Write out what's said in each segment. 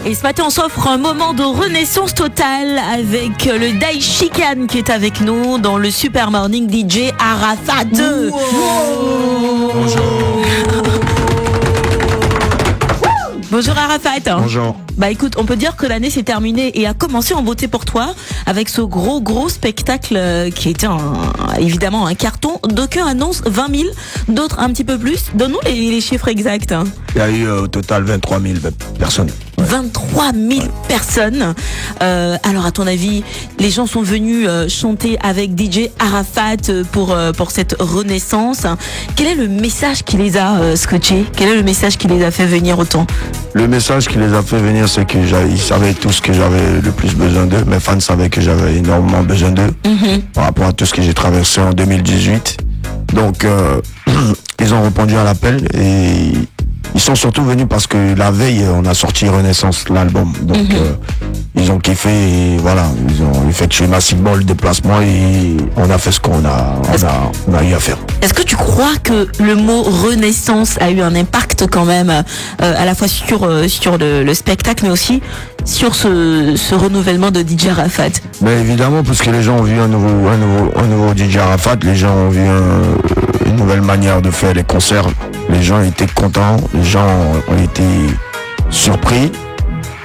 Et ce matin, on s'offre un moment de renaissance totale avec le Daishikan qui est avec nous dans le Super Morning DJ Arafat. Bonjour. Bonjour Arafat. Bonjour. Bah écoute, on peut dire que l'année s'est terminée et a commencé en beauté pour toi avec ce gros spectacle qui était évidemment un carton. D'aucuns annoncent 20 000, d'autres un petit peu plus. Donne-nous les chiffres exacts. Il y a eu au total 23 000 personnes. 23 000 personnes. Alors à ton avis, les gens sont venus chanter avec DJ Arafat pour cette renaissance. Quel est le message qui les a scotchés? Quel est le message qui les a fait venir autant? Le message qui les a fait venir, c'est qu'ils savaient tous que j'avais le plus besoin d'eux. Mes fans savaient que j'avais énormément besoin d'eux par rapport à tout ce que j'ai traversé en 2018. Donc ils ont répondu à l'appel et ils sont surtout venus parce que la veille, on a sorti Renaissance, l'album. Donc, ils ont kiffé et voilà, ils ont effectué massivement le déplacement et on a fait ce qu'on a eu à faire. Est-ce que tu crois que le mot Renaissance a eu un impact quand même, à la fois sur le spectacle, mais aussi sur ce renouvellement de DJ Arafat? Mais évidemment, parce que les gens ont vu un nouveau DJ Arafat, les gens ont vu une nouvelle manière de faire les concerts. Les gens étaient contents, les gens ont été surpris,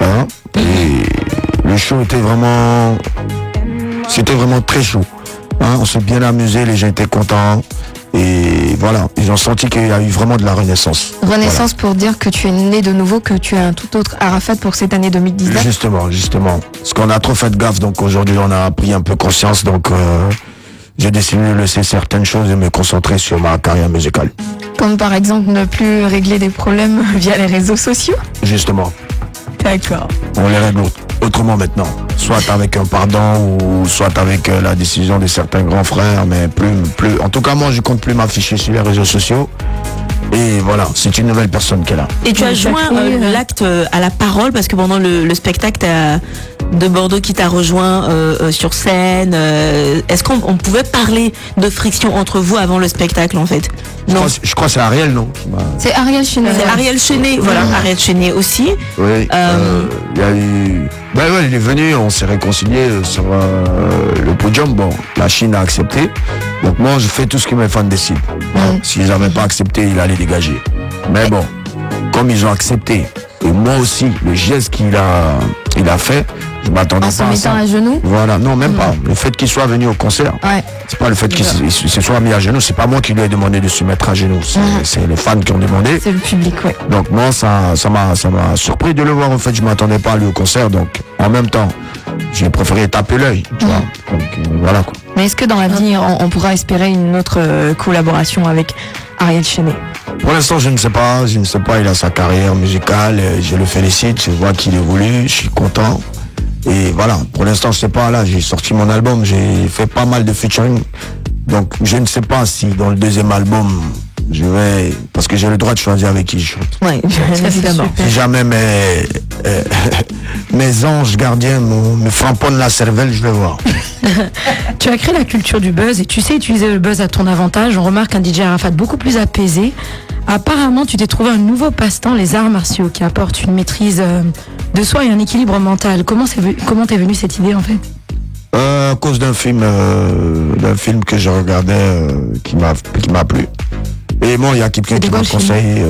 hein, et le show était vraiment très chaud, hein, on s'est bien amusé, les gens étaient contents, et voilà, ils ont senti qu'il y a eu vraiment de la renaissance. Renaissance, voilà. Pour dire que tu es né de nouveau, que tu es un tout autre Arafat pour cette année 2019. Justement, parce qu'on a trop fait de gaffe, donc aujourd'hui on a pris un peu conscience, donc j'ai décidé de laisser certaines choses et me concentrer sur ma carrière musicale. Comme par exemple ne plus régler des problèmes via les réseaux sociaux? Justement. D'accord. On les règle autrement maintenant. Soit avec un pardon ou soit avec la décision de certains grands frères, mais plus. En tout cas, moi, je compte plus m'afficher sur les réseaux sociaux. Et voilà, c'est une nouvelle personne qui est là. Et tu as joint l'acte à la parole parce que pendant le spectacle de Bordeaux qui t'a rejoint sur scène, est-ce qu'on pouvait parler de friction entre vous avant le spectacle en fait? Non. Je crois que c'est Ariel, non? C'est Ariel Chenet. C'est Ariel Chenet, voilà, Ariel Chenet aussi. Oui, il y a eu... Ben ouais, il est venu, on s'est réconcilié sur le podium. Bon, la Chine a accepté. Donc moi, je fais tout ce que mes fans décident. S'ils n'avaient pas accepté, il allait dégager. Mais bon, comme ils ont accepté, et moi aussi, le geste qu'il a fait, je m'attendais pas à ça. En se mettant à genoux? Voilà, non, même pas. Le fait qu'il soit venu au concert, c'est pas le fait qu'il se soit mis à genoux, c'est pas moi qui lui ai demandé de se mettre à genoux. C'est les fans qui ont demandé. C'est le public, oui. Donc moi, ça m'a surpris de le voir. En fait, je m'attendais pas à lui au concert, donc en même temps, j'ai préféré taper l'œil, tu vois. Donc voilà quoi. Mais est-ce que dans l'avenir, on pourra espérer une autre collaboration avec Ariel Chenet? Pour l'instant, je ne sais pas, il a sa carrière musicale, je le félicite, je vois qu'il évolue, je suis content. Et voilà, pour l'instant, je sais pas, là, j'ai sorti mon album, j'ai fait pas mal de featuring. Donc, je ne sais pas si dans le deuxième album, je vais, parce que j'ai le droit de choisir avec qui je chante. Oui, évidemment. Si jamais mes anges gardiens me frapponnent la cervelle, je vais voir. Tu as créé la culture du buzz et tu sais utiliser le buzz à ton avantage. On remarque un DJ Arafat beaucoup plus apaisé. Apparemment, tu t'es trouvé un nouveau passe-temps, les arts martiaux, qui apportent une maîtrise de soi et un équilibre mental. Comment t'es venue cette idée en fait? À cause d'un film que je regardais qui m'a plu. Et moi, il y a quelqu'un qui m'a conseillé,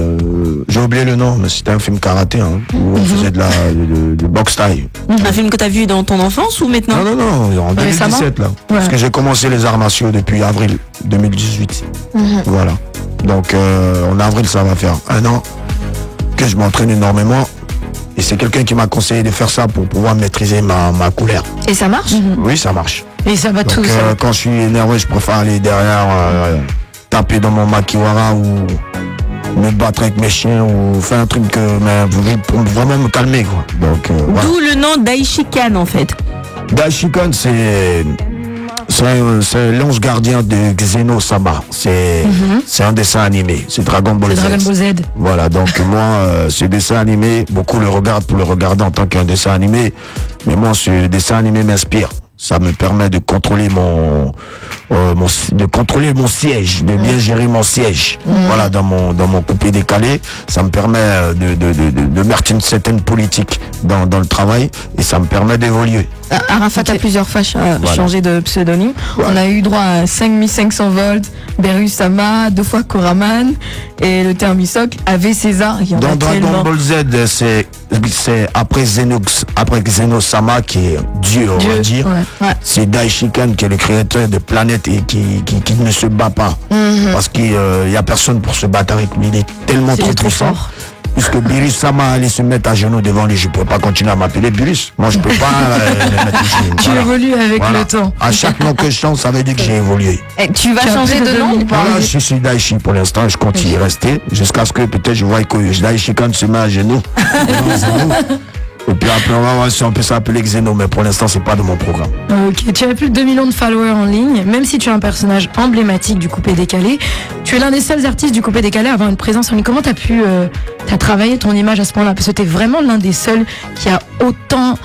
j'ai oublié le nom, mais c'était un film karaté, hein, où on faisait de boxe taille. Un film que tu as vu dans ton enfance ou maintenant? Non, en 2017 là. Parce que j'ai commencé les arts martiaux depuis avril 2018. Voilà. Donc en avril, ça va faire 1 an que je m'entraîne énormément. Et c'est quelqu'un qui m'a conseillé de faire ça pour pouvoir maîtriser ma couleur. Et ça marche? Oui, ça marche. Et ça va donc, tout. Quand je suis énervé, je préfère aller derrière, taper dans mon makiwara ou me battre avec mes chiens ou faire un truc pour vraiment me calmer, quoi. Donc, d'où le nom Daishikan en fait. Daishikan, c'est l'ange gardien de Xeno Sama. C'est un dessin animé. C'est Dragon Ball Z. Dragon Ball Z. Voilà, donc moi, ce dessin animé, beaucoup le regardent pour le regarder en tant qu'un dessin animé. Mais moi, ce dessin animé m'inspire. Ça me permet de contrôler de contrôler mon siège, de bien gérer mon siège. Voilà, dans mon coupé décalé, ça me permet de mettre une certaine politique dans le travail et ça me permet d'évoluer. Arafat a plusieurs fois changé de pseudonyme. Ouais. On a eu droit à 5500 volts, Beru Sama, 2 fois Koraman et le Thermisocle avait César. Il y en Dans a Dragon tellement. Ball Z, c'est après Xenosama qui est Dieu, on va dire. Ouais. C'est Daishikan qui est le créateur de Planète et qui ne se bat pas. Parce qu'il y a personne pour se battre avec lui. Il est tellement trop puissant. fort. Puisque Beerus Sama allait se mettre à genoux devant lui, je peux pas continuer à m'appeler Beerus. Moi, je peux pas le mettre au Tu évolues avec le temps. À chaque nom que je chante, ça veut dire que j'ai évolué. Et tu vas Tu as changer plus de de nom ou pas? Voilà, je suis Daichi pour l'instant, je compte y rester jusqu'à ce que peut-être je vois que Daichi quand se met à genoux. Et puis après, on va voir si on peut s'appeler Xeno, mais pour l'instant, c'est pas de mon programme. Ok, tu as plus de 2 millions de followers en ligne, même si tu es un personnage emblématique du coupé décalé. Tu es l'un des seuls artistes du coupé décalé à avoir une présence en ligne. Comment t'as pu t'as travaillé ton image à ce point-là? Parce que t'es vraiment l'un des seuls qui a autant,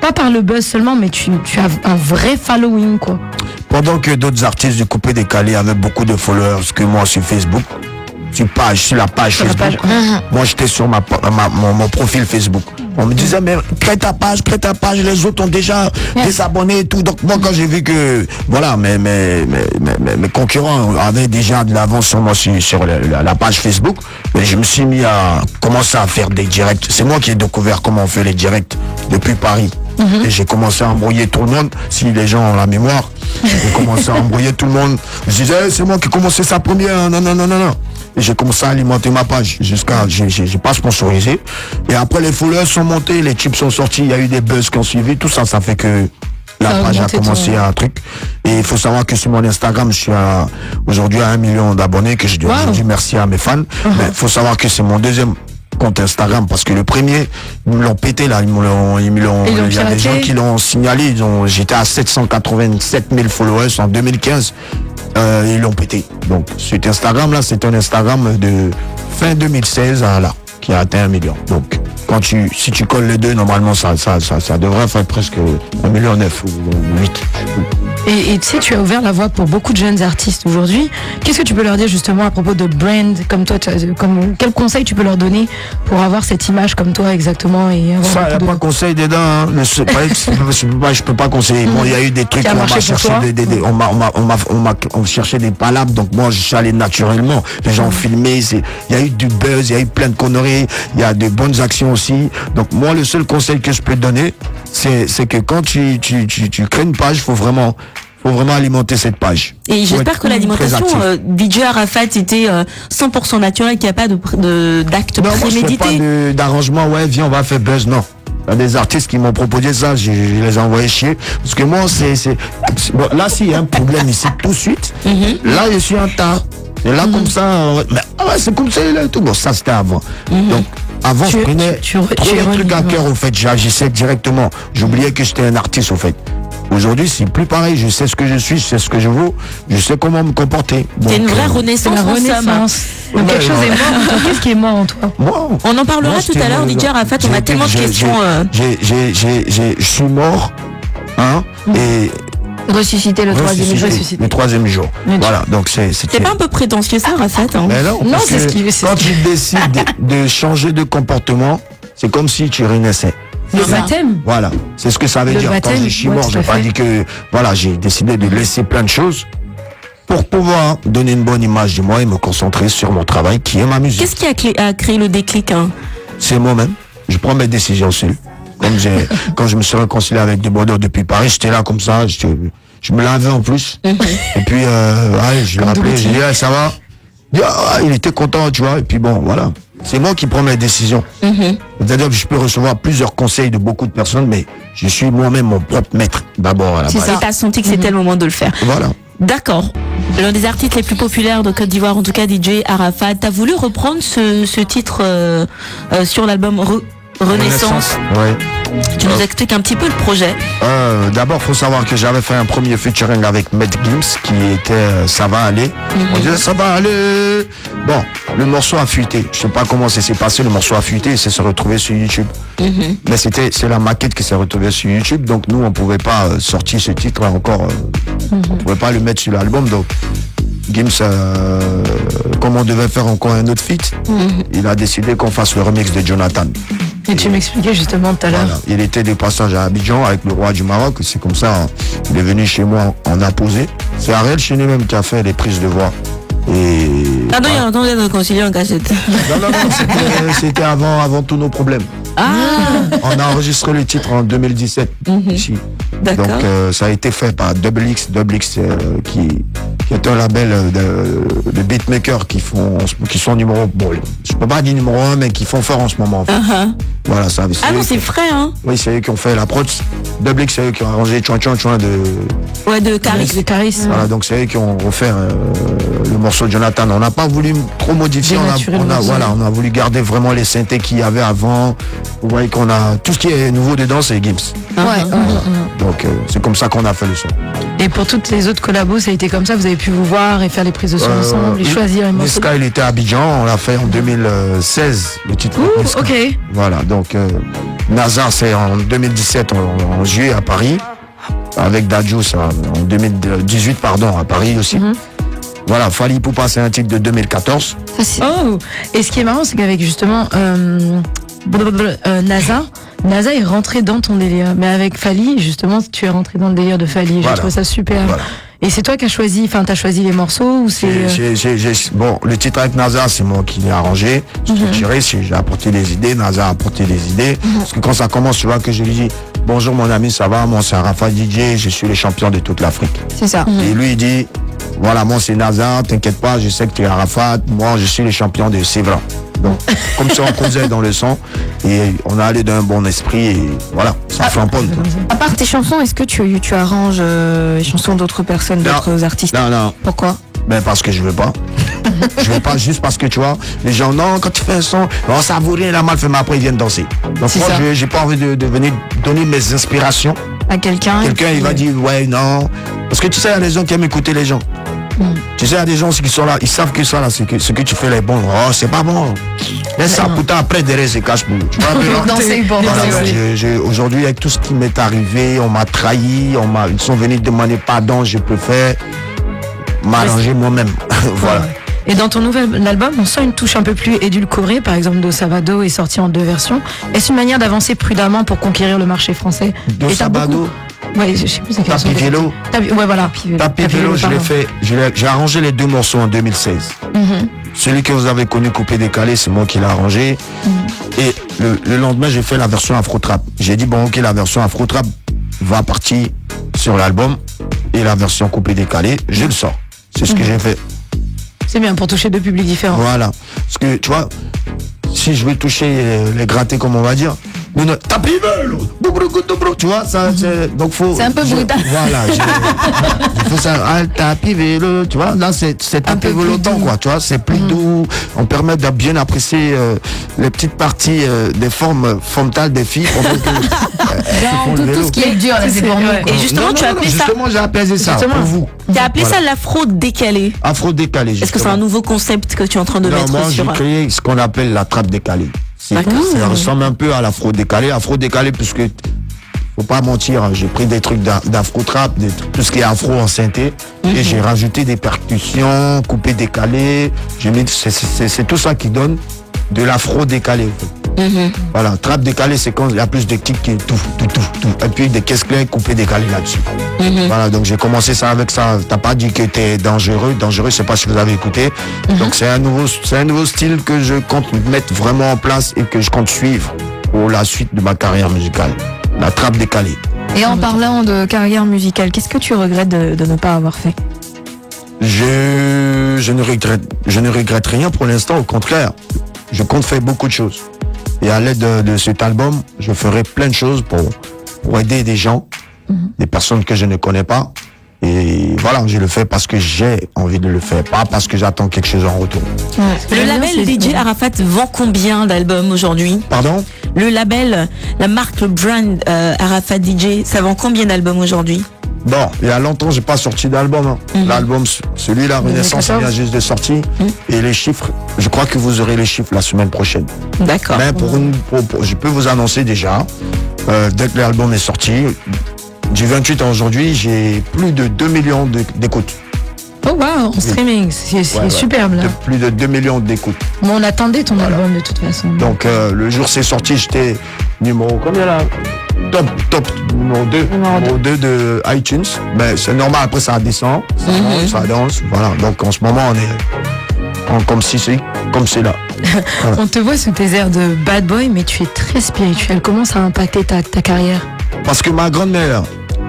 pas par le buzz seulement, mais tu as un vrai following, quoi. Pendant que d'autres artistes du coupé décalé avaient beaucoup de followers que moi sur Facebook, sur la page Facebook. Moi, j'étais sur mon profil Facebook. On me disait, mais crée ta page, les autres ont déjà des abonnés et tout. Donc, moi, quand j'ai vu que, voilà, mes concurrents avaient déjà de l'avance sur moi sur la page Facebook, mais je me suis mis à commencer à faire des directs. C'est moi qui ai découvert comment on fait les directs depuis Paris. Et j'ai commencé à embrouiller tout le monde. Si les gens ont la mémoire, j'ai commencé à embrouiller tout le monde. Je disais, c'est moi qui ai commencé sa première. Non. Et j'ai commencé à alimenter ma page jusqu'à, j'ai pas sponsorisé. Et après, les followers sont montés, les chips sont sortis, il y a eu des buzz qui ont suivi. Tout ça, ça fait que la page a commencé à un truc. Et il faut savoir que sur mon Instagram, je suis aujourd'hui à 1 million d'abonnés, que je dis merci à mes fans. Mais il faut savoir que c'est mon deuxième compte Instagram parce que le premier ils me l'ont pété là, il y a des gens qui l'ont signalé, j'étais à 787 000 followers en 2015, ils l'ont pété. Donc cet Instagram là, c'est un Instagram de fin 2016 à là qui a atteint 1 million. Donc si tu colles les deux, normalement ça devrait faire presque 1,9 million ou 8. Et tu sais, tu as ouvert la voie pour beaucoup de jeunes artistes aujourd'hui. Qu'est-ce que tu peux leur dire justement à propos de brand comme toi, quel conseil tu peux leur donner pour avoir cette image comme toi exactement et avoir ça, il n'y a pas de conseil dedans. Hein. Je peux pas conseiller. Bon, il y a eu des trucs, on m'a cherché on cherchait des palabres, donc moi je suis allé naturellement. Les gens ont filmé, il y a eu du buzz, il y a eu plein de conneries, il y a de bonnes actions aussi. Donc moi, le seul conseil que je peux te donner, c'est que quand tu crées une page, faut vraiment alimenter cette page. Et j'espère que l'alimentation DJ Arafat était 100% naturelle, qu'il n'y a pas d'actes prémédités. Moi, je fais pas d'arrangement, viens, on va faire buzz, non. Il y a des artistes qui m'ont proposé ça, je les ai envoyés chier. Parce que moi, bon, là, s'il y a un problème ici tout de suite, là, je suis un tas. Et là, comme ça, c'est comme ça, là, tout. Bon, ça, c'était avant. Donc, avant, je prenais trop de trucs à cœur, au fait. J'agissais directement. J'oubliais que j'étais un artiste, au fait. Aujourd'hui, c'est plus pareil. Je sais ce que je suis, je sais ce que je vaux, je sais comment me comporter. C'est une vraie renaissance. La renaissance. Quelque chose est mort en toi. Qu'est-ce qui est mort en toi? On en parlera tout à l'heure, DJ Arafat. On a tellement de questions. Je suis mort, hein, et ressusciter le troisième jour. Le troisième jour. Voilà, donc c'est pas un peu prétentieux ça, Arafat, hein? Mais non, c'est ce qui. Quand tu décides de changer de comportement, c'est comme si tu renaissais. Le baptême. Voilà, c'est ce que ça veut dire. Quand je suis mort, j'ai pas dit que voilà, j'ai décidé de laisser plein de choses pour pouvoir donner une bonne image de moi et me concentrer sur mon travail qui est ma musique. Qu'est-ce qui a créé le déclic, hein? C'est moi-même. Je prends mes décisions seul. Quand je me suis réconcilié avec Bordeaux depuis Paris, j'étais là comme ça, je me lavais en plus. Et puis je l'ai rappelé, j'ai dit ça va. Il était content, tu vois. Et puis bon, voilà. C'est moi qui prends mes décisions. C'est-à-dire que je peux recevoir plusieurs conseils de beaucoup de personnes, mais je suis moi-même mon propre maître d'abord à la base. C'est ça, t'as senti que c'était le moment de le faire. Voilà. D'accord. L'un des artistes les plus populaires de Côte d'Ivoire, en tout cas DJ Arafat, t'as voulu reprendre ce titre sur l'album Renaissance. Ouais. Tu nous expliques un petit peu le projet. D'abord, faut savoir que j'avais fait un premier featuring avec Matt Gims qui était Ça va aller. On disait ça va aller. Bon, le morceau a fuité. Je sais pas comment ça s'est passé. Le morceau a fuité et c'est se retrouvé sur YouTube. Mais c'est la maquette qui s'est retrouvée sur YouTube. Donc nous, on pouvait pas sortir ce titre encore. On pouvait pas le mettre sur l'album. Donc Gims, comme on devait faire encore un autre feat, il a décidé qu'on fasse le remix de Jonathan. Et tu m'expliquais justement tout à l'heure. Voilà. Il était des passages à Abidjan avec le roi du Maroc. C'est comme ça, il est venu chez moi en imposé. C'est Ariel Chéné même qui a fait les prises de voix. Et Ah non, il y a longtemps de concilier en cachette. non, c'était avant tous nos problèmes. On a enregistré le titre en 2017 ici. D'accord. Donc ça a été fait par Double X qui est un label de beatmakers qui sont numéro, bon, je peux pas dire numéro 1, mais qui font fort en ce moment. En fait. Voilà, ça. Ah non, c'est frais, hein. Oui, c'est eux qui ont fait la prod. Double X, c'est eux qui ont arrangé Chouin de. Ouais, de Caris. De Caris. Voilà, donc c'est eux qui ont refait le morceau de Jonathan. On n'a pas voulu trop modifier. On a voulu garder vraiment les synthés qu'il y avait avant. Vous voyez qu'on a tout ce qui est nouveau dedans, c'est Gims. Donc c'est comme ça qu'on a fait le son. Et pour toutes les autres collabos, ça a été comme ça. Vous avez pu vous voir et faire les prises de son ensemble et choisir les morceaux. Niska, il était à Abidjan. On l'a fait en 2016. Le titre. Ok. Voilà, donc Nazar, c'est en 2017 en juillet à Paris. Avec Dadjous en 2018, pardon, à Paris aussi. Voilà, Fally Ipupa, c'est un titre de 2014. Oh. Et ce qui est marrant, c'est qu'avec justement NASA est rentré dans ton délire. Mais avec Fally, justement, tu es rentré dans le délire de Fally. J'ai Voilà. trouvé ça super. Voilà. Et c'est toi qui as choisi, t'as choisi les morceaux ou c'est... Bon, le titre avec Nazar, c'est moi qui l'ai arrangé, structuré, j'ai apporté des idées, Nazar a apporté des idées. Parce que quand ça commence, tu vois que je lui dis, bonjour mon ami, ça va, moi c'est Arafat DJ, je suis le champion de toute l'Afrique. C'est ça. Et lui, il dit, voilà, moi c'est Nazar, t'inquiète pas, je sais que tu es Arafat, moi je suis le champion de Sévran. Donc, comme ça, on causait dans le son, et on a allé d'un bon esprit, et voilà, ça flamponne. À part tes chansons, est-ce que tu arranges les chansons d'autres personnes, d'autres artistes? Non. Pourquoi? Ben parce que je veux pas. Je veux pas juste parce que tu vois, les gens, non, quand tu fais un son, oh, ça vaut rien, il a mal fait, mais après ils viennent danser. Donc moi, j'ai pas envie de venir donner mes inspirations À quelqu'un. Il va dire, ouais, non. Parce que tu sais, il y a des gens qui aiment écouter les gens. Tu sais, il y a des gens qui sont là, ils savent que ça, là, ce que tu fais, les bons. Oh, c'est pas bon. Laisse ça, pourtant, après, derrière, c'est cache pour. Tu vois, Danser pour voilà, danser. aujourd'hui, avec tout ce qui m'est arrivé, on m'a trahi, ils sont venus demander pardon, je préfère m'arranger moi-même. Voilà. Et dans ton nouvel album, on sent une touche un peu plus édulcorée. Par exemple, Do Savado est sorti en 2 versions. Est-ce une manière d'avancer prudemment pour conquérir le marché français? Do Savado, Ouais, je sais plus c'est quelle Tapis Vélo. Ouais, voilà. Tapis Vélo, je l'ai fait. J'ai arrangé les 2 morceaux en 2016. Celui que vous avez connu coupé décalé, c'est moi qui l'ai arrangé. Et le lendemain, j'ai fait la version Afro Trap. J'ai dit bon, ok, la version Afro Trap va partir sur l'album et la version coupé décalé, je le sors. C'est ce que j'ai fait. C'est bien pour toucher 2 publics différents. Voilà. Parce que tu vois, si je veux toucher les grattés, comme on va dire. Tapis Vélo, tu vois, ça, donc faut. C'est un peu brutal. Voilà, il faut ça, tapis vélo, tu vois, là c'est tapis vélo temps, quoi, tu vois, c'est plus doux, on permet de bien apprécier les petites parties des formes frontales des filles. Tout ce qui est dur, là, c'est pour nous. Et justement, tu as appelé ça. Justement, j'ai apaisé ça pour vous. Tu as appelé ça l'afro décalé. Afro décalé. Est-ce que c'est un nouveau concept que tu es en train de mettre moi, sur j'ai créé ce qu'on appelle la trappe décalée. Ça ressemble un peu à l'afro décalé. Afro décalé, puisque faut pas mentir, j'ai pris des trucs d'afro trap, tout ce qui est afro en synthé, et j'ai rajouté des percussions, coupé décalé. C'est tout ça qui donne de l'afro décalé. Voilà, trap décalé, c'est quand il y a plus de kicks qui tout. Et puis des caisses claires coupées décalées là-dessus. Voilà, donc j'ai commencé ça avec ça. T'as pas dit que t'es dangereux. Dangereux, je sais pas si vous avez écouté. Donc c'est un nouveau style que je compte mettre vraiment en place et que je compte suivre pour la suite de ma carrière musicale. La trappe décalée. Et en parlant de carrière musicale, qu'est-ce que tu regrettes de ne pas avoir fait? Je ne regrette rien pour l'instant, au contraire. Je compte faire beaucoup de choses. Et à l'aide de cet album, je ferai plein de choses pour aider des gens, des personnes que je ne connais pas. Et voilà, je le fais parce que j'ai envie de le faire, pas parce que j'attends quelque chose en retour. Le label DJ Arafat vend combien d'albums aujourd'hui? Pardon? Le label, la marque, le brand Arafat DJ, ça vend combien d'albums aujourd'hui? Bon, il y a longtemps, j'ai pas sorti d'album. Hein. L'album, celui-là, Renaissance, il vient juste de sortir. Et les chiffres, je crois que vous aurez les chiffres la semaine prochaine. D'accord. Mais je peux vous annoncer déjà, dès que l'album est sorti, du 28 à aujourd'hui, j'ai plus de 2 millions d'écoutes. Oh wow, en streaming, c'est superbe là. Plus de 2 millions d'écoutes. Bon, on attendait ton album de toute façon. Donc le jour c'est sorti, j'étais numéro combien là? Top numéro 2. Numéro 2 de iTunes. Mais c'est normal, après ça descend, ça monte, ça danse. Voilà. Donc en ce moment on est comme c'est là. Voilà. On te voit sous tes airs de bad boy, mais tu es très spirituel. Comment ça a impacté ta carrière? Parce que ma grand-mère,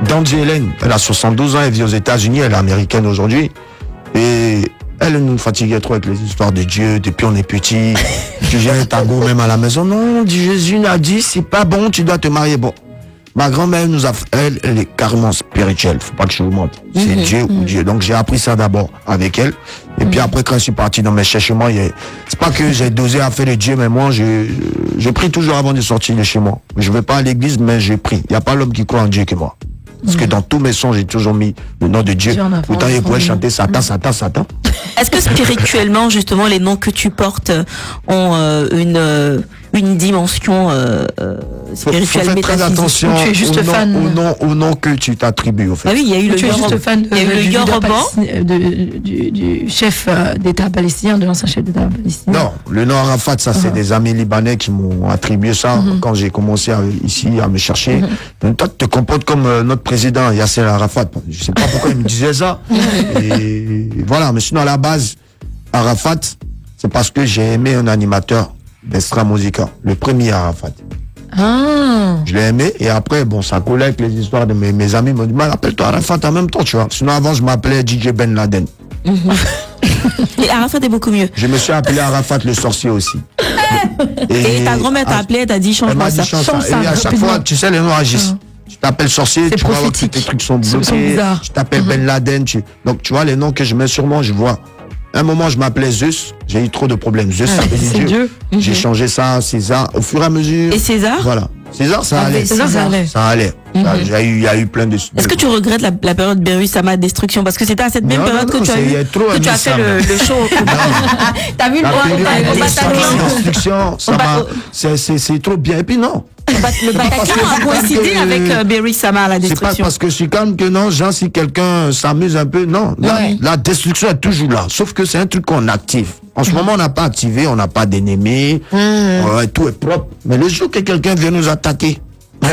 Dandy Hélène, elle a 72 ans, elle vit aux États-Unis, elle est américaine aujourd'hui. Et elle nous fatiguait trop avec les histoires de Dieu, depuis on est petit. Tu viens les tagos même à la maison. Non, Jésus n'a dit, c'est pas bon, tu dois te marier. Bon, ma grand-mère elle est carrément spirituelle, faut pas que je vous montre. C'est Dieu ou Dieu. Donc j'ai appris ça d'abord avec elle. Et puis après, quand je suis parti dans mes cherchements, c'est pas que j'ai dosé à faire le Dieu, mais moi, je prie toujours avant de sortir de chez moi. Je vais pas à l'église, mais je prie. Il n'y a pas l'homme qui croit en Dieu que moi. Parce que dans tous mes sons, j'ai toujours mis le nom de Dieu. Pourtant, il pourrait chanter Satan, Satan, Satan. Est-ce que spirituellement, justement, les noms que tu portes ont une dimension spirituelle, faut faire très attention tu es juste au nom que tu t'attribues, au fait. Ah oui, il y a eu le Yoruba du chef d'État palestinien, de l'ancien chef d'État palestinien. Non, le nom Arafat, ça c'est des amis libanais qui m'ont attribué ça quand j'ai commencé ici à me chercher. Donc, toi, tu te comportes comme notre président Yasser Arafat. Je sais pas pourquoi il me disait ça. Et voilà, mais sinon à la base, Arafat, c'est parce que j'ai aimé un animateur d'Extra Musica, le premier Arafat. Ah. Je l'ai aimé et après, bon, ça collait avec les histoires de mes amis. Ils m'ont dit, appelle-toi Arafat en même temps, tu vois. Sinon, avant, je m'appelais DJ Ben Laden. Et Arafat est beaucoup mieux. Je me suis appelé Arafat le sorcier aussi. Et ta grand-mère t'a appelé, t'as dit, change-moi ça. Change ça. Et à chaque fois, tu sais, les noms agissent. Tu t'appelles sorcier, tu vois que tes trucs sont bloqués. Tu t'appelles Ben Laden. Donc, tu vois, les noms que je mets sur moi, je vois. Un moment, je m'appelais Zeus. J'ai eu trop de problèmes. Zeus, ça veut dire Dieu. J'ai changé ça à César. Au fur et à mesure. Et César? Voilà. César, ça allait. Ça allait. Il y a eu plein de. Est-ce que tu regrettes la période Berus-Sama Destruction? Parce que c'était à cette même période que tu as fait le show. T'as vu le Destruction, c'est trop bien. Et puis non. Le Bataclan a coïncidé avec Berus-Sama, la Destruction. C'est pas parce que je suis calme que non, genre si quelqu'un s'amuse un peu, non. La destruction est toujours là. Sauf que c'est un truc qu'on active. En ce moment, on n'a pas activé, on n'a pas d'ennemis, tout est propre. Mais le jour que quelqu'un vient nous attaquer,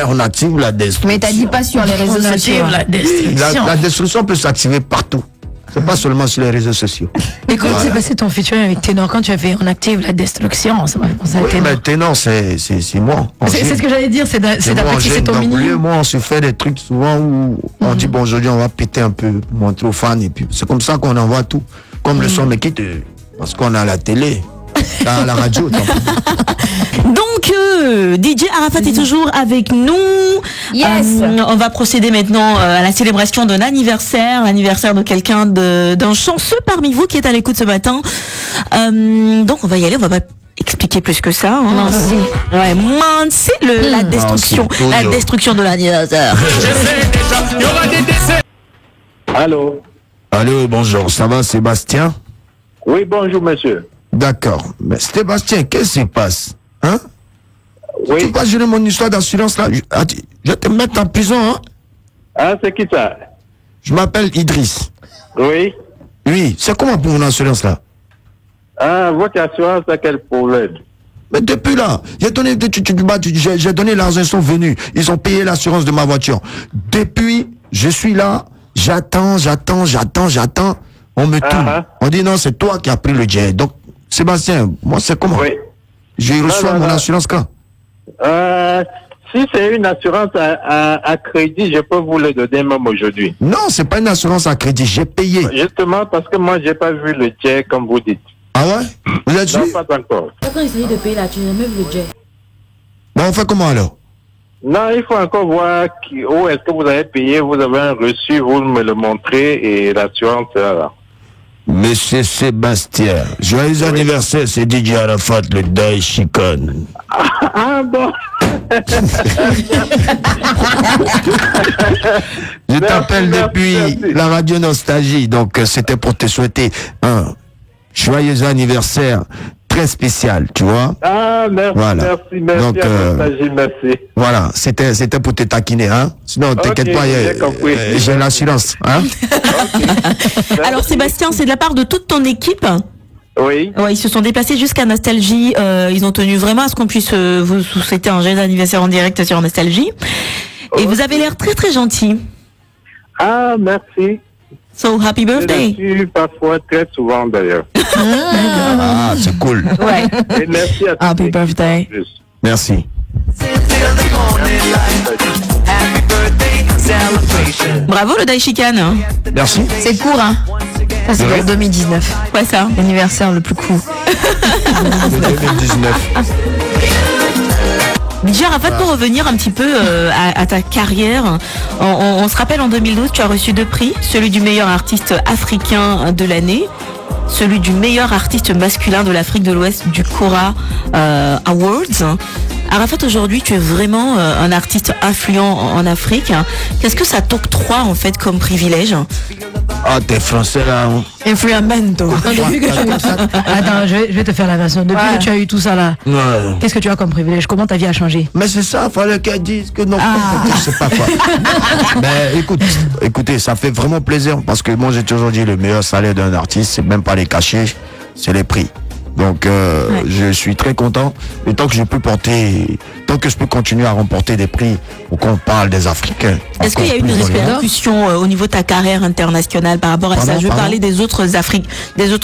on active la destruction. Mais t'as dit pas sur les réseaux sociaux. La destruction peut s'activer partout. C'est pas seulement sur les réseaux sociaux. Et comment s'est passé ton featuring avec Ténor quand tu as fait on active la destruction? Ça m'a fait penser à Ténor. Mais Ténor, c'est moi. C'est ce que j'allais dire, c'est d'apprécier ton mini. Moi, on se fait des trucs souvent où on dit bon, aujourd'hui, on va péter un peu, montrer aux fans, et puis c'est comme ça qu'on envoie tout. Comme le son me quitte, parce qu'on a la télé, à la radio. Donc, DJ Arafat est toujours avec nous. Yes. On va procéder maintenant à la célébration d'un anniversaire, l'anniversaire de quelqu'un d'un chanceux parmi vous qui est à l'écoute ce matin. Donc, on va y aller, on va pas expliquer plus que ça. Hein. Ouais, c'est la destruction, la destruction de l'anniversaire. Allô. Allô, bonjour, ça va Sébastien? Oui, bonjour monsieur. D'accord, mais Sébastien, qu'est-ce qui se passe? Hein? Oui. Tu peux pas gérer mon histoire d'assurance là? Je vais te mettre en prison, hein? Ah, c'est qui ça? Je m'appelle Idriss. Oui. Oui, c'est comment pour mon assurance là? Ah, votre assurance a quel problème? Mais depuis là, j'ai donné l'argent, ils sont venus. Ils ont payé l'assurance de ma voiture. Depuis, je suis là, j'attends. On me tourne. On dit non, c'est toi qui as pris le jet. Donc, Sébastien, moi c'est comment? Oui. Je reçois mon assurance quand? Si c'est une assurance à crédit, je peux vous le donner même aujourd'hui. Non, c'est pas une assurance à crédit, j'ai payé. Justement parce que moi, j'ai pas vu le jet comme vous dites. Ah ouais? Vous êtes sûr? Non, pas encore. Quand il s'agit de payer là, tu n'as jamais vu le jet. Bon, on fait comment alors? Non, il faut encore voir où est-ce que vous avez payé, vous avez un reçu, vous me le montrez et l'assurance sera là. Monsieur Sébastien, joyeux anniversaire, c'est DJ Arafat, le Daishikon. Ah bon. Je t'appelle merci, depuis merci. la radio Nostalgie, donc c'était pour te souhaiter un joyeux anniversaire très spécial, tu vois. Ah, merci, Voilà. merci Donc, à Nostalgie, merci. Voilà, c'était pour te taquiner, hein. Sinon, t'inquiète pas, j'ai compris. j'ai l'assurance, hein. Alors Sébastien, c'est de la part de toute ton équipe. Oui. Ouais, ils se sont déplacés jusqu'à Nostalgie. Ils ont tenu vraiment à ce qu'on puisse vous souhaiter un joyeux anniversaire en direct sur Nostalgie. Et vous avez l'air très très gentil. Ah, merci. So happy birthday. Je le suis parfois très souvent d'ailleurs. Ah, c'est cool. Ouais. Et merci à tous. Happy birthday. Merci. Bravo le Daishikan. Merci. C'est court, hein. Ça, c'est pour 2019. Quoi ça? L'anniversaire le plus court. 2019. DJ Arafat, pour revenir un petit peu à ta carrière, on se rappelle en 2012, tu as reçu 2 prix, celui du meilleur artiste africain de l'année, celui du meilleur artiste masculin de l'Afrique de l'Ouest du Cora Awards. Arafat, aujourd'hui, tu es vraiment un artiste influent en Afrique. Qu'est-ce que ça t'octroie en fait comme privilège? Ah, t'es français là. Hein. Influamento. Depuis que tu as eu... Attends, je vais te faire la version. Depuis que tu as eu tout ça là, Ouais. qu'est-ce que tu as comme privilège? Comment ta vie a changé? Mais c'est ça, fallait qu'elle dise que non. Je sais pas quoi. Mais écoutez, ça fait vraiment plaisir parce que moi j'ai toujours dit le meilleur salaire d'un artiste, c'est même pas les cachets, c'est les prix. Donc je suis très content. Et tant que je peux continuer à remporter des prix pour qu'on parle des Africains. Est-ce qu'il y a une répercussion au niveau de ta carrière internationale par rapport à ça? Je veux parler des autres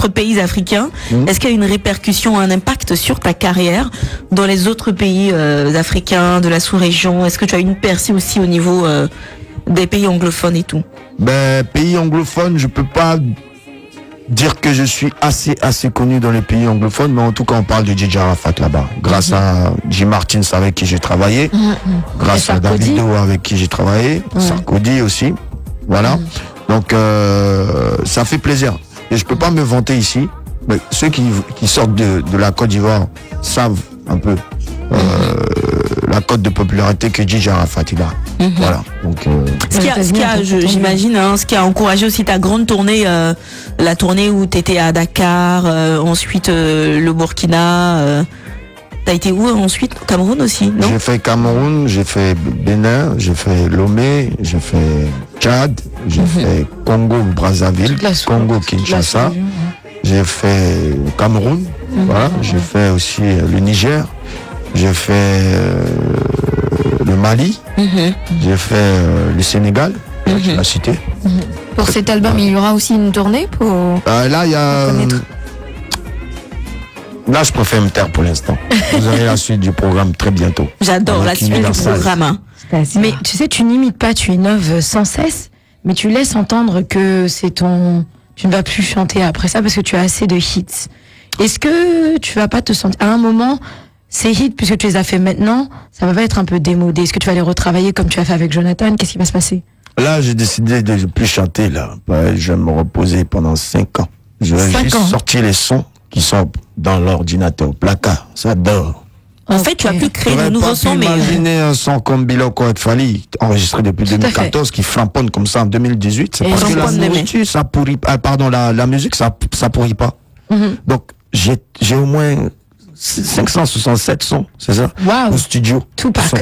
pays africains. Est-ce qu'il y a une répercussion, un impact sur ta carrière dans les autres pays africains, de la sous-région? Est-ce que tu as une percée aussi au niveau des pays anglophones et tout? Ben, pays anglophones, je peux pas dire que je suis assez connu dans les pays anglophones, mais en tout cas on parle de DJ Arafat là-bas. Grâce à Jim Martins avec qui j'ai travaillé, grâce à Davido avec qui j'ai travaillé, Sarkozy aussi. Voilà. Donc ça fait plaisir. Et je peux pas me vanter ici, mais ceux qui sortent de la Côte d'Ivoire savent un peu la cote de popularité que DJ Arafat il a. Voilà. Donc j'imagine, ce qui a encouragé aussi ta grande tournée, la tournée où tu étais à Dakar, ensuite le Burkina. T'as été où ensuite? Cameroun aussi, non? J'ai fait Cameroun, j'ai fait Bénin, j'ai fait Lomé, j'ai fait Tchad, j'ai fait Congo Brazzaville, Congo Kinshasa, j'ai fait Cameroun, voilà, j'ai fait aussi le Niger, j'ai fait le Mali, j'ai fait le Sénégal, je l'ai cité. Pour cet album, il y aura aussi une tournée pour... Là, il y a... Là, je préfère me taire pour l'instant. Vous aurez la suite du programme très bientôt. J'adore la suite du programme. Mais tu sais, tu n'imites pas, tu innoves sans cesse, mais tu laisses entendre que c'est ton... Tu ne vas plus chanter après ça parce que tu as assez de hits. Est-ce que tu vas pas te sentir... À un moment, ces hits, puisque tu les as fait maintenant, ça va pas être un peu démodé? Est-ce que tu vas les retravailler comme tu as fait avec Jonathan? Qu'est-ce qui va se passer? Là, j'ai décidé de ne plus chanter, là. Je vais me reposer pendant 5 ans. Je vais juste sortir les sons qui sont dans l'ordinateur, placard, ça dort. En fait, tu as pu créer de nouveaux sons, mais... Imaginer un son comme Biloko et Fali, enregistré depuis 2014, qui flamponne comme ça en 2018. C'est parce que la nourriture, ça pourrit pas, la musique, ça pourrit pas. Donc, j'ai au moins 567 sons, c'est ça? Au studio.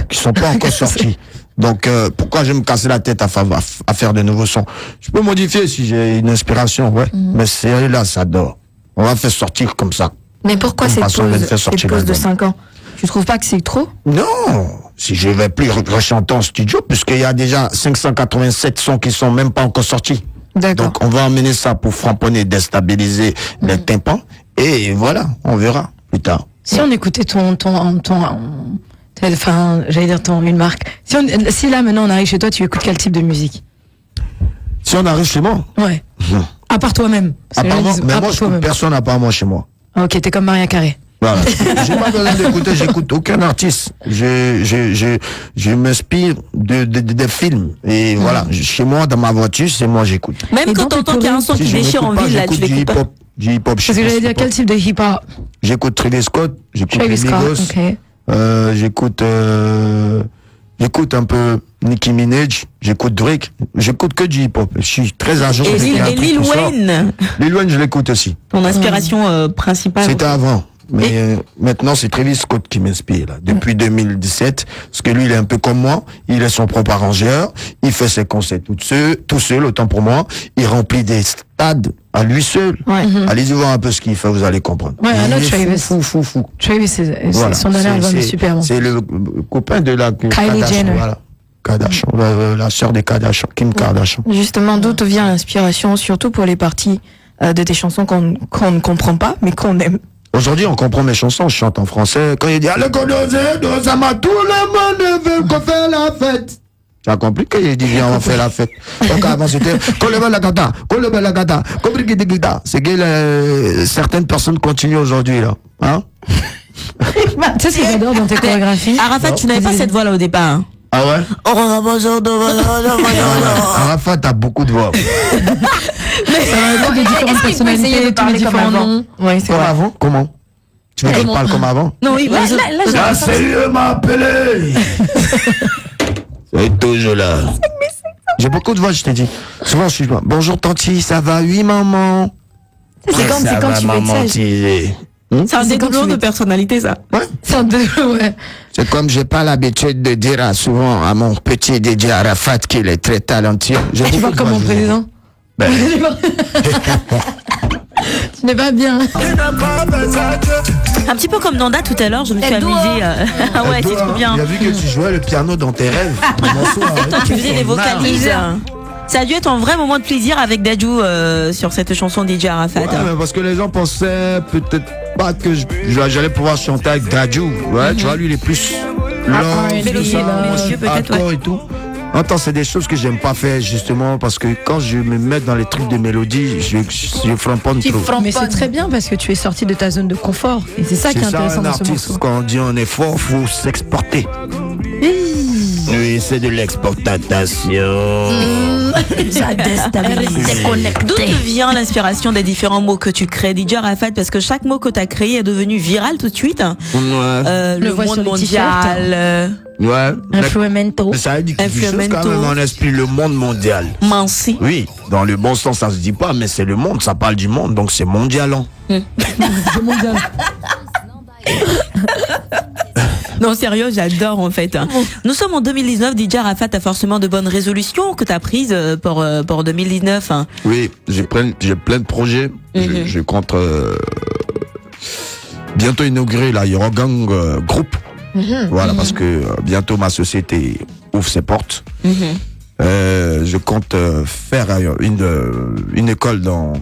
Qui sont pas encore sortis. Donc, pourquoi je vais me casser la tête à faire de nouveaux sons? Je peux modifier si j'ai une inspiration, ouais. Mais c'est là, ça dort. On va faire sortir comme ça. Mais pourquoi cette pause de 5 ans? Tu trouves pas que c'est trop? Non, si je vais plus rechanter en studio, puisqu'il y a déjà 587 sons qui sont même pas encore sortis. D'accord. Donc on va emmener ça pour framponner, déstabiliser les tympans, et voilà, on verra plus tard. Si on écoutait une marque. Si là maintenant on arrive chez toi, tu écoutes quel type de musique? Si on arrive chez moi? Ouais. À part toi-même. Mais moi, je trouve personne à part moi chez moi. Ok, t'es comme Maria Carré. Voilà. J'ai pas besoin d'écouter, j'écoute aucun artiste. Je m'inspire des films. Et voilà, chez moi, dans ma voiture, c'est moi j'écoute. Même Et quand dans tes t'entends qu'il y a un son Si qui je déchire en m'écoute pas, ville, là, tu j'écoute du l'écoutes pas. hip-hop. Du hip-hop. Parce que j'allais dire quel type de hip-hop? J'écoute Travis Scott, j'écoute Travis les Scott, Migos, ok. j'écoute un peu Nicki Minaj, j'écoute Drake, j'écoute que du hip-hop. Je suis très à jour. Et dès qu'il y a un Lil truc qui sort. Wayne, Lil Wayne, je l'écoute aussi. ton inspiration principale. C'était avant. Mais maintenant, c'est Travis Scott qui m'inspire, là, depuis 2017. Parce que lui, il est un peu comme moi. Il est son propre arrangeur. Il fait ses concerts tout seul, autant pour moi. Il remplit des stades à lui seul. Ouais. Allez-y voir un peu ce qu'il fait, vous allez comprendre. Ouais, un Il autre est Travis. fou. Travis, c'est Voilà. son dernier album est super bon. C'est le copain de la Kardashian, Jenner. Voilà. Kardashian, la sœur des Kardashian, Kim Kardashian. Justement, d'où te vient l'inspiration, surtout pour les parties de tes chansons qu'on ne comprend pas, mais qu'on aime. Aujourd'hui, on comprend mes chansons, je chante en français. Quand il dit, allez, qu'on ose, Sama, tout le monde veut qu'on fait la fête. Tu as compris qu'il dit, viens, on fait la fête. Donc avant, c'était, qu'on le la gata, c'est que certaines personnes continuent aujourd'hui, là. Hein? Tu sais ce que j'adore dans tes chorégraphies? Arafat, tu n'avais pas cette voix là au départ. Hein. Ah ouais? Arafat a beaucoup de voix. De différentes personnalités, tous les différents noms. Oui, c'est Comme vrai. avant? Comment? Tu veux que je parle comme avant? Non, oui, La CE m'a appelé. C'est toujours là. J'ai beaucoup de voix, je t'ai dit. Souvent, je suis là. Bonjour, Tanti, ça va? Oui, maman. C'est quand tu veux être sage. c'est un dédoublement de personnalité, ça. Ouais. C'est un deux, ouais. C'est comme j'ai pas l'habitude de dire souvent à mon petit DJ Arafat qu'il est très talentueux. J'ai Tu beaucoup vois de comme voix, mon je président. Ben, Tu n'es pas bien. Un petit peu comme Nanda tout à l'heure, je me suis amusée. Ah ouais, c'est trop bien. Il a vu que tu jouais le piano dans tes rêves. Toi, tu faisais des vocalises. Ça a dû être un vrai moment de plaisir avec Dadju sur cette chanson DJ Arafat. Ouais, mais parce que les gens pensaient peut-être pas que j'allais pouvoir chanter avec Dadju. Ouais, tu vois, lui, il est plus lent, tout ça, mélodieux, peut-être, hardcore et tout. Attends, c'est des choses que j'aime pas faire, justement, parce que quand je me mets dans les trucs de mélodie, je framponne trop. Mais c'est très bien parce que tu es sorti de ta zone de confort. Et c'est ça qui est intéressant un dans ce artiste, morceau. quand on dit on est fort, faut s'exporter. Oui, c'est de l'exportation. Ça déstabilise. D'où te vient l'inspiration des différents mots que tu crées, DJ Arafat? Parce que chaque mot que tu as créé est devenu viral tout de suite. Ouais. Le voit monde sur les mondial. Ouais. Influemento. Mais ça veut dire quelque chose quand même, on esprit le monde mondial. Mansi. Oui, dans le bon sens, ça se dit pas, mais c'est le monde, ça parle du monde, donc c'est mondial. C'est mondial. Non, sérieux, j'adore en fait. Nous sommes en 2019. DJ Arafat a forcément de bonnes résolutions que tu as prises pour 2019. Oui, j'ai plein de projets. Je compte bientôt inaugurer la Eurogang Group. Voilà, parce que bientôt ma société ouvre ses portes. Je compte faire une école dans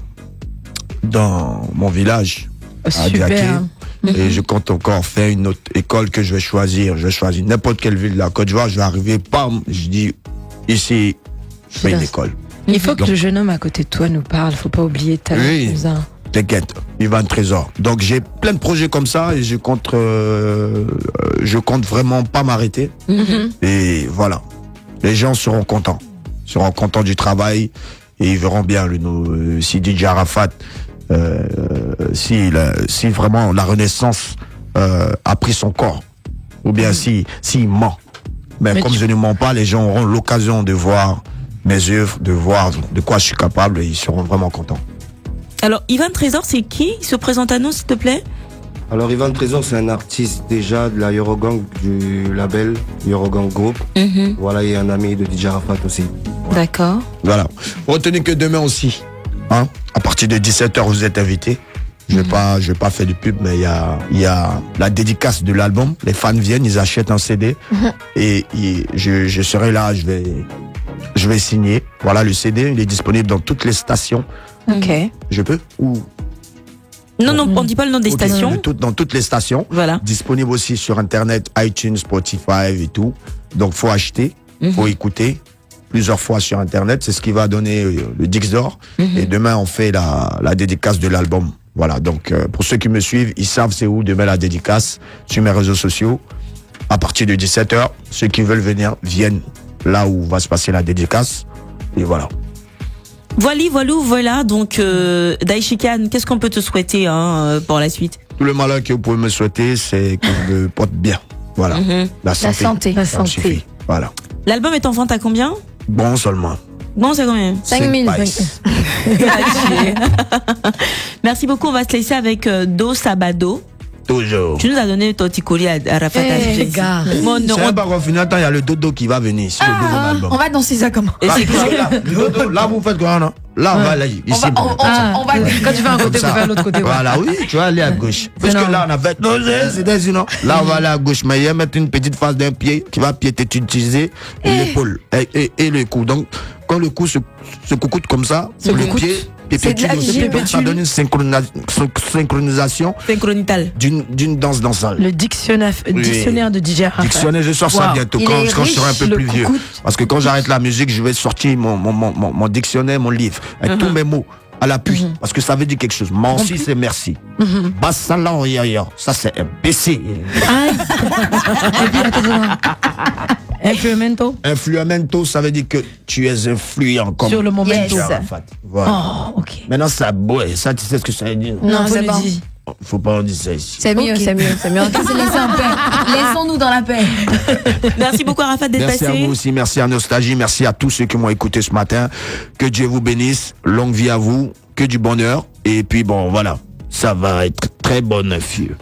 mon village à Diaké. Super. Et je compte encore faire une autre école que je vais choisir. Je vais choisir n'importe quelle ville de la Côte d'Ivoire. Je vais arriver, bam, je dis, ici, je fais une école. Il faut que le jeune homme à côté de toi nous parle. Faut pas oublier ta Oui. cousin. T'inquiète, Ivan Trésor. Donc j'ai plein de projets comme ça et je compte vraiment pas m'arrêter. Et voilà, les gens seront contents du travail et ils verront bien si DJ Arafat, si vraiment la Renaissance a pris son corps, ou bien s'il ment. Mais comme je ne mens pas, les gens auront l'occasion de voir mes œuvres, de voir de quoi je suis capable et ils seront vraiment contents. Alors, Ivan Trésor, c'est qui? Il se présente à nous, s'il te plaît. Alors Ivan Trésor, c'est un artiste déjà de la Eurogang, du label Eurogang Group. Voilà, et un ami de DJ Arafat aussi. D'accord. Voilà. Retenez que demain aussi, hein, à partir de 17h, vous êtes invités. Je vais pas faire de pub, mais il y a la dédicace de l'album. Les fans viennent, ils achètent un CD. Et je serai là, je vais signer. Voilà, le CD, il est disponible dans toutes les stations. Ok. Je peux? Ou Non, on dit pas le nom des stations. dans toutes les stations. Voilà. Disponible aussi sur Internet, iTunes, Spotify et tout. Donc, faut acheter, faut écouter plusieurs fois sur Internet. C'est ce qui va donner le Dix d'or. Et demain, on fait la dédicace de l'album. Voilà, donc pour ceux qui me suivent, ils savent c'est où demain la dédicace sur mes réseaux sociaux. À partir de 17h, ceux qui veulent venir viennent là où va se passer la dédicace. Et voilà. Voilà. Donc, Daishikan, qu'est-ce qu'on peut te souhaiter pour la suite? Tout le malheur que vous pouvez me souhaiter, c'est que je me porte bien. Voilà. La santé. La Ça me santé. suffit. Voilà. L'album est en vente à combien? Bon seulement. Bon, c'est combien? 5 000. Merci beaucoup. On va se laisser avec Do Sabado. Toujours. Tu nous as donné ton petit collier à Rafat. Eh, gars. Mon C'est nom. même pas qu'on finit. Attends, il y a le dodo qui va venir sur le deuxième album. On va danser ça comment? Et c'est quoi? Le dodo, là, vous faites quoi, non? Là, on va aller ici. On va Quand tu vas à un côté, tu Comme ça. vas à l'autre côté. ouais. Voilà, oui, tu vas aller à gauche. Parce que normal. là, on a fait, non, c'était sinon. Là, on va aller à gauche, mais il va mettre une petite face d'un pied qui va piéter l'épaule et le cou. Donc, quand le cou se coucoute comme ça, le pied pépétule de la aussi. Donc, ça donne une synchronisation Synchronital. d'une danse dansante. Le dictionnaire de DJ Arafat. Dictionnaire, je sors ça Wow. bientôt Il quand est je serai un peu riche, plus le vieux. coucou. Parce que quand j'arrête la musique, je vais sortir mon dictionnaire, mon livre, avec tous mes mots à l'appui. Parce que ça veut dire quelque chose. Merci, c'est merci. Bassalan, ça c'est imbécile. Et puis, attends. Influemento Influemento, ça veut dire que tu es influent comme sur le momento. Yes. Arafat. Voilà. Oh, ok. Maintenant, ça beau, ça, tu sais ce que ça veut dire? Non, faut c'est le bon. dire. Faut pas en dire ça ici. C'est mieux, c'est mieux. On va se laisser en paix. Laissons-nous dans la paix. Merci beaucoup, Arafat, d'être Merci à passé. vous aussi, merci à Nostalgie, merci à tous ceux qui m'ont écouté ce matin. Que Dieu vous bénisse, longue vie à vous, que du bonheur. Et puis bon, voilà, ça va être très bon, vieux.